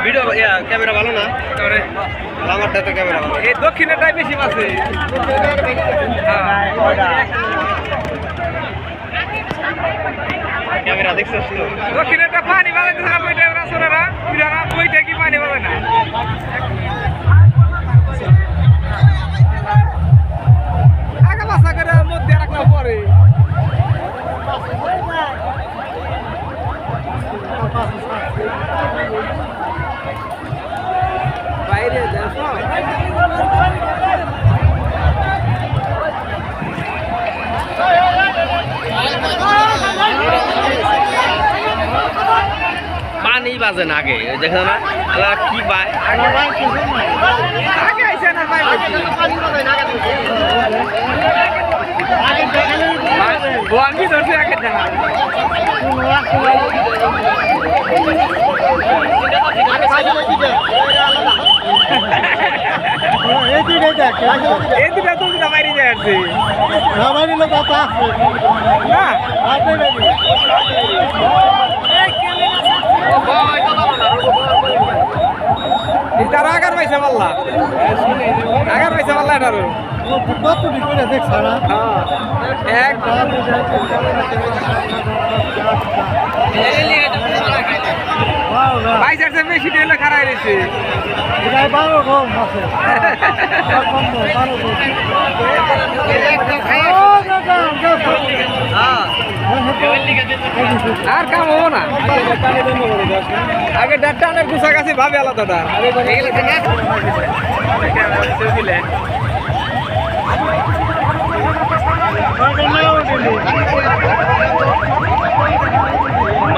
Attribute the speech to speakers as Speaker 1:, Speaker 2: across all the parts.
Speaker 1: Video camera ভালো না আমারটা তো ক্যামেরা ভালো এই দক্ষিণেরটাই বেশি আছে ক্যামেরা দেখছিস তো দক্ষিণেরটা পানি বাজাইতে থাকা বইটা রাসুরারা বিরারা বইটা কি পানি বাজায় না আগা বাসা করে মধ্যে রাখনা পরে বাইরে দেখো পানি বাজে না আগে দেখো না কি বাই আগে আইছে না ভাই বঙ্গি ধরছে আগে দেখা এই দুটা তো বাইরে যাচ্ছে বাইরে লোক আছে না তারা আগার পাইছে পাল্লা আগার পাইছে পাল্লা এটারও এক বাইশার বেশি দিলে খারাপ রয়েছে আর কাম হবো না আগে টানের গুছা গাছি ভাবে আলাদা তার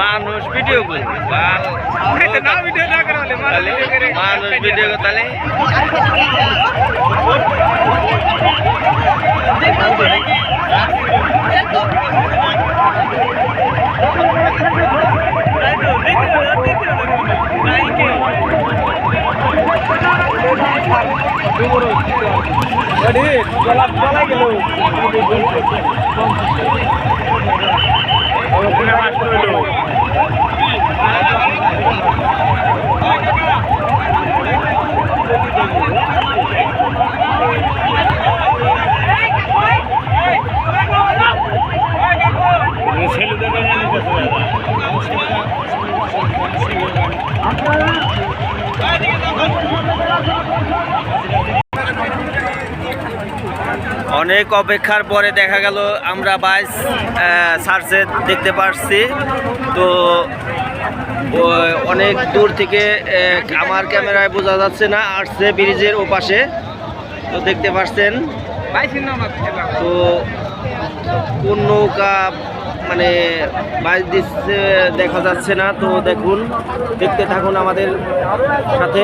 Speaker 1: মানুষ ভিডিও করে মানুষ ভিডিও তাহলে অনেক অপেক্ষার পরে দেখা গেল আমরা বাইস সার্চে দেখতে পারছি তো অনেক দূর থেকে আমার ক্যামেরায় বোঝা যাচ্ছে না আসছে ব্রিজের ওপাশে তো দেখতে পাচ্ছেন তো কোন নৌকা মানে বাইস দিচ্ছে দেখা যাচ্ছে না তো দেখুন দেখতে থাকুন আমাদের সাথে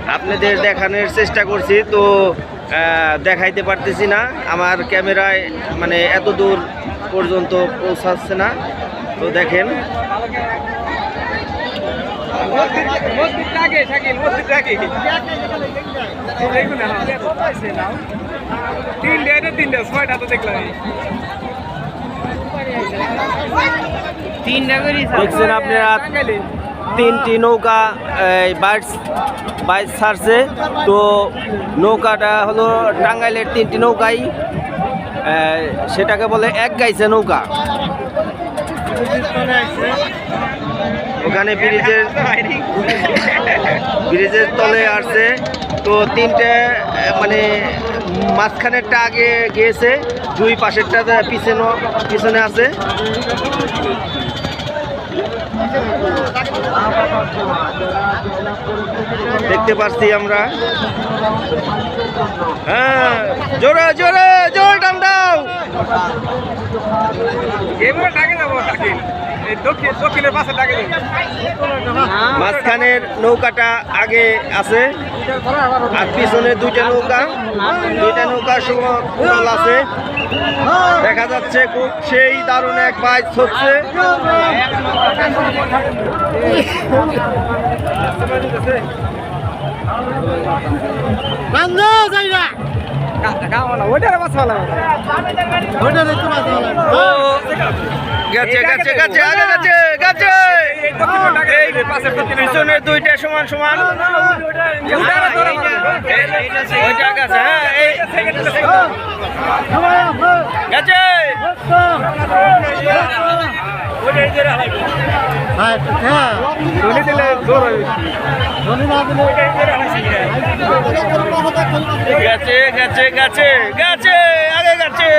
Speaker 1: আপনাদের দেখানোর চেষ্টা করছি তো দেখাইতে পারতেছি না আমার ক্যামেরায় মানে এত দূর পর্যন্ত পৌঁছাচ্ছে না তো দেখেন দেখছেন আপনারা তিনটি নৌকা বাইশ ছাড়ছে তো নৌকাটা হলো টাঙ্গাইলের তিনটি নৌকাই সেটাকে বলে এক গাইছে নৌকা ওখানে ব্রিজের তলে আসছে তো তিনটে মানে মাঝখানেরটা আগে গিয়েছে দুই পাশেরটা পিছনে আছে দেখতে পাচ্ছি আমরা হ্যাঁ জোরে জোরে জোরে টান দাও এবারে টাকে যাবো টাকে মাঝখানের নৌকাটা আগে আছে আর পিছনে দুইটা নৌকা সুন্দর আছে। দেখা যাচ্ছে খুব সেই দারুণ এক বাইচ হচ্ছে। পিছনের দুইটা সমান সমান গেছে গেছে গেছে গেছে আগে গেছে।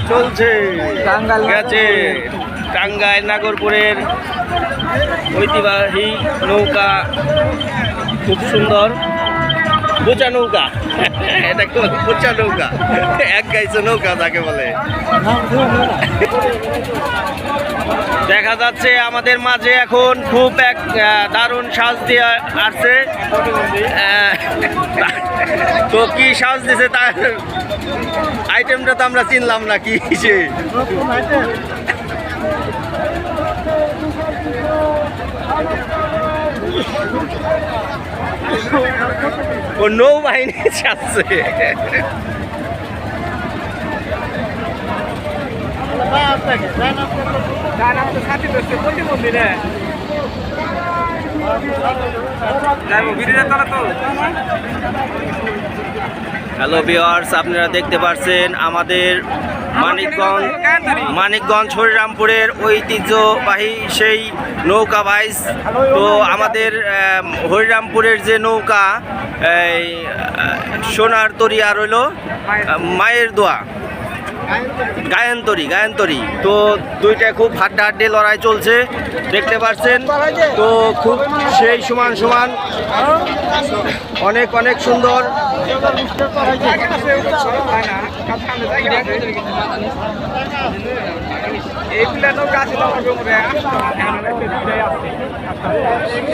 Speaker 1: চলছে গেছে টাঙ্গাইল নাগরপুরের ঐতিহ্যবাহী নৌকা, খুব সুন্দর বোচা নৌকা। এটা বোচা নৌকা, এক গাইছে নৌকা তাকে বলে। দেখা যাচ্ছে আমাদের মাঝে এখন খুব এক দারুণ সাজ দিয়ে আসছে। তো কি সাজ দিছে তার আইটেমটা তো আমরা চিনলাম না কি সে। ও নৌবাহিনী আসছে। হ্যালো ভিউয়ার্স, আপনারা দেখতে পাচ্ছেন আমাদের মানিকগঞ্জ হরিরামপুরের ঐতিহ্যবাহী সেই নৌকা বাইচ। তো আমাদের হরিরামপুরের যে নৌকা সোনার তরি আর হইল মায়ের দোয়া গায়ন্তরী, তো দুইটা খুব হাড্ডাহাড্ডি লড়াই চলছে দেখতে পাচ্ছেন। তো খুব সেই সমান সমান অনেক অনেক সুন্দর।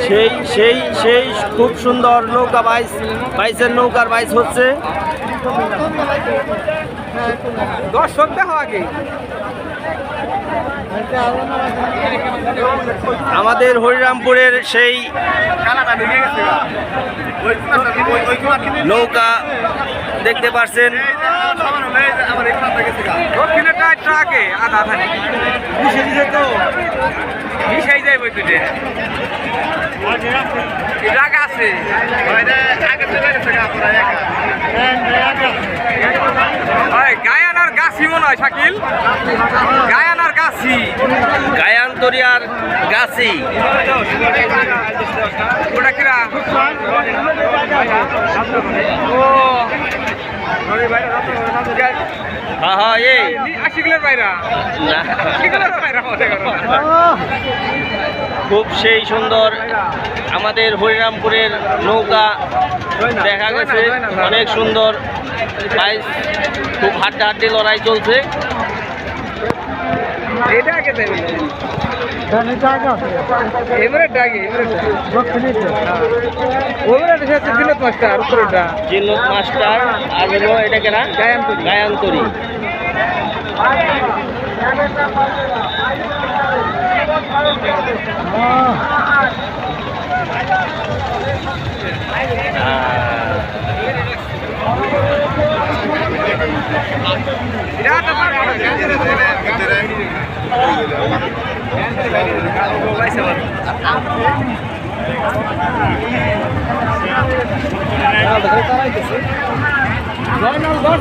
Speaker 1: সেই সেই সেই খুব সুন্দর নৌকা বাইচের নৌকার বাইচ হচ্ছে।
Speaker 2: দর্শক দেখো আগে
Speaker 1: আমাদের হরিরামপুরের সেই নৌকা দেখতে পাচ্ছেন।
Speaker 2: দক্ষিণেরটা ট্রাকে আধা তো মিশাই যাইব তুই ট্রাক আছে গায়ানার গাছি মনে হয় শাকিল, গায়ানার গাছি
Speaker 1: গায়ান্তরী আর গাছি
Speaker 2: ওটা কিরা ও
Speaker 1: খুব সেই সুন্দর আমাদের হরিরামপুরের নৌকা দেখা গেছে, অনেক সুন্দর বাইচ, খুব হাড্ডাহাড্ডি লড়াই চলছে। জিনত মাস্টার আর হলো এটা কেনা গায়ান্তরী।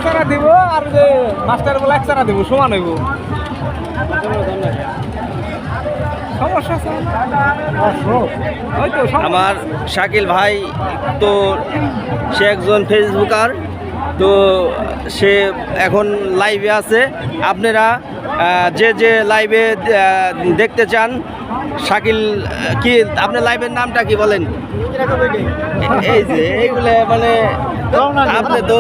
Speaker 2: চারা দিব আর যে মাস্টার বলে এক চারা দিব, সমান হইব। সমস্যা আছে
Speaker 1: আমার শাকিল ভাই তো সে একজন ফেসবুকার, তো সে এখন লাইভে আছে। আপনারা যে লাইভে দেখতে চান শাকিল, কি আপনার লাইভের নামটা কি বলেন? এই যে এইগুলো মানে আপনি তো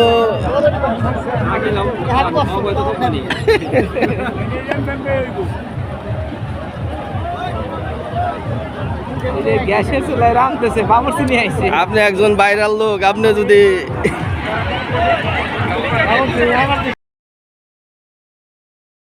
Speaker 2: গ্যাসের চুলায় রাঁধতেছে বাবুর্চি নিয়ে আইছে
Speaker 1: আপনি একজন ভাইরাল লোক, আপনি যদি